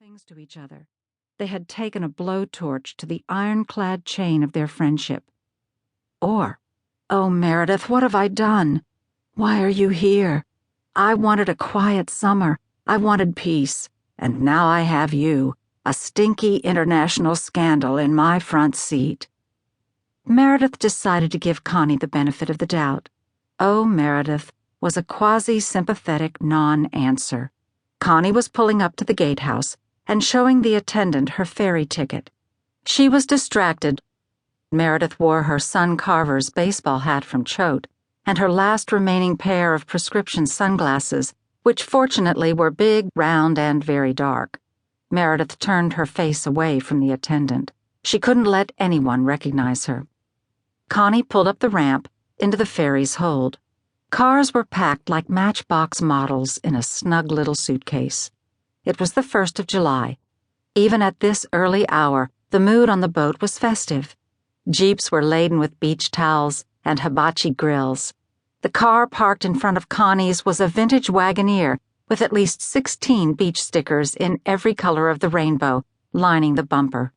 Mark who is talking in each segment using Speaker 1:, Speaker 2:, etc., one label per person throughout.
Speaker 1: things to each other. They had taken a blowtorch to the ironclad chain of their friendship. Or, "Oh, Meredith, what have I done? Why are you here? I wanted a quiet summer. I wanted peace. And now I have you, a stinky international scandal in my front seat." Meredith decided to give Connie the benefit of the doubt. "Oh, Meredith" was a quasi-sympathetic non-answer. Connie was pulling up to the gatehouse and showing the attendant her ferry ticket. She was distracted. Meredith wore her son Carver's baseball hat from Choate and her last remaining pair of prescription sunglasses, which fortunately were big, round, and very dark. Meredith turned her face away from the attendant. She couldn't let anyone recognize her. Connie pulled up the ramp into the ferry's hold. Cars were packed like matchbox models in a snug little suitcase. It was the 1st of July. Even at this early hour, the mood on the boat was festive. Jeeps were laden with beach towels and hibachi grills. The car parked in front of Connie's was a vintage Wagoneer with at least 16 beach stickers in every color of the rainbow lining the bumper.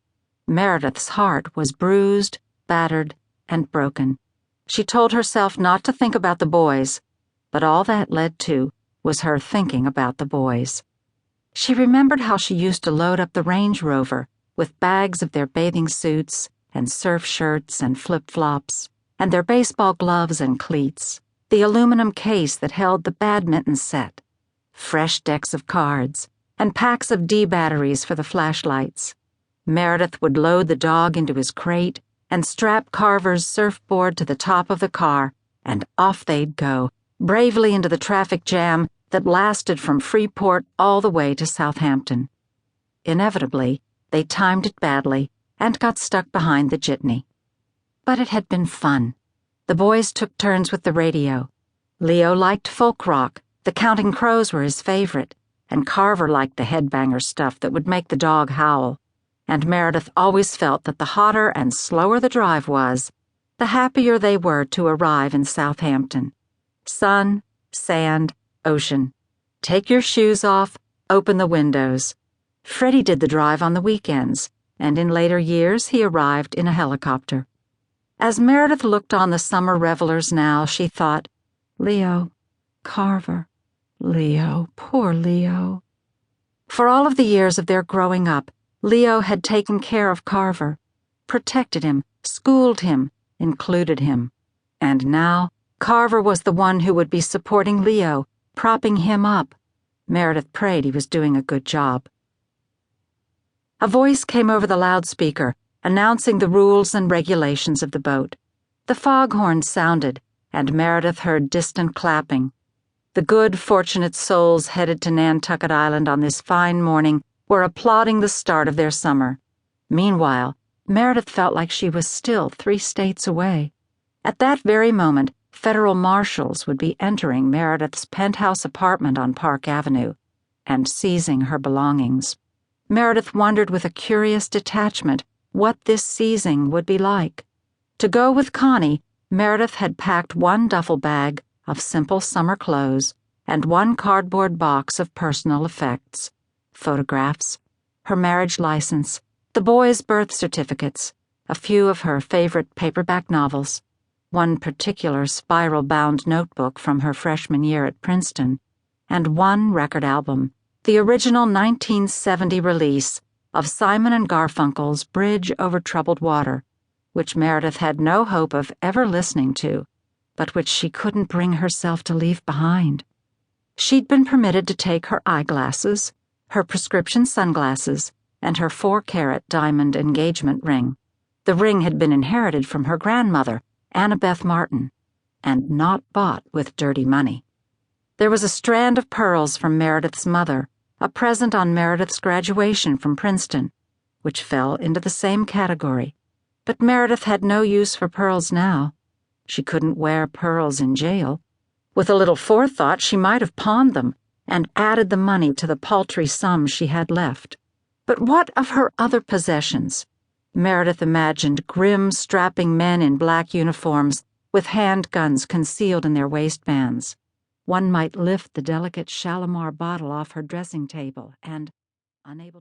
Speaker 1: Meredith's heart was bruised, battered, and broken. She told herself not to think about the boys, but all that led to was her thinking about the boys. She remembered how she used to load up the Range Rover with bags of their bathing suits and surf shirts and flip-flops, and their baseball gloves and cleats, the aluminum case that held the badminton set, fresh decks of cards, and packs of D batteries for the flashlights. Meredith would load the dog into his crate and strap Carver's surfboard to the top of the car, and off they'd go, bravely into the traffic jam that lasted from Freeport all the way to Southampton. Inevitably, they timed it badly and got stuck behind the jitney. But it had been fun. The boys took turns with the radio. Leo liked folk rock, the Counting Crows were his favorite, and Carver liked the headbanger stuff that would make the dog howl. And Meredith always felt that the hotter and slower the drive was, the happier they were to arrive in Southampton. Sun, sand, ocean. Take your shoes off, open the windows. Freddy did the drive on the weekends, and in later years he arrived in a helicopter. As Meredith looked on the summer revelers now, she thought, Leo, Carver, Leo, poor Leo. For all of the years of their growing up, Leo had taken care of Carver, protected him, schooled him, included him. And now, Carver was the one who would be supporting Leo, propping him up. Meredith prayed he was doing a good job. A voice came over the loudspeaker, announcing the rules and regulations of the boat. The foghorn sounded, and Meredith heard distant clapping. The good, fortunate souls headed to Nantucket Island on this fine morning were applauding the start of their summer. Meanwhile, Meredith felt like she was still 3 states away. At that very moment, federal marshals would be entering Meredith's penthouse apartment on Park Avenue and seizing her belongings. Meredith wondered with a curious detachment what this seizing would be like. To go with Connie, Meredith had packed 1 duffel bag of simple summer clothes and 1 cardboard box of personal effects. Photographs, her marriage license, the boys' birth certificates, a few of her favorite paperback novels, 1 particular spiral-bound notebook from her freshman year at Princeton, and 1 record album, the original 1970 release of Simon & Garfunkel's Bridge Over Troubled Water, which Meredith had no hope of ever listening to, but which she couldn't bring herself to leave behind. She'd been permitted to take her eyeglasses, her prescription sunglasses, and her 4-carat diamond engagement ring. The ring had been inherited from her grandmother, Meredith Martin, and not bought with dirty money. There was a strand of pearls from Meredith's mother, a present on Meredith's graduation from Princeton, which fell into the same category. But Meredith had no use for pearls now. She couldn't wear pearls in jail. With a little forethought, she might have pawned them and added the money to the paltry sum she had left. But what of her other possessions? Meredith imagined grim, strapping men in black uniforms with handguns concealed in their waistbands. One might lift the delicate Shalimar bottle off her dressing table and, unable to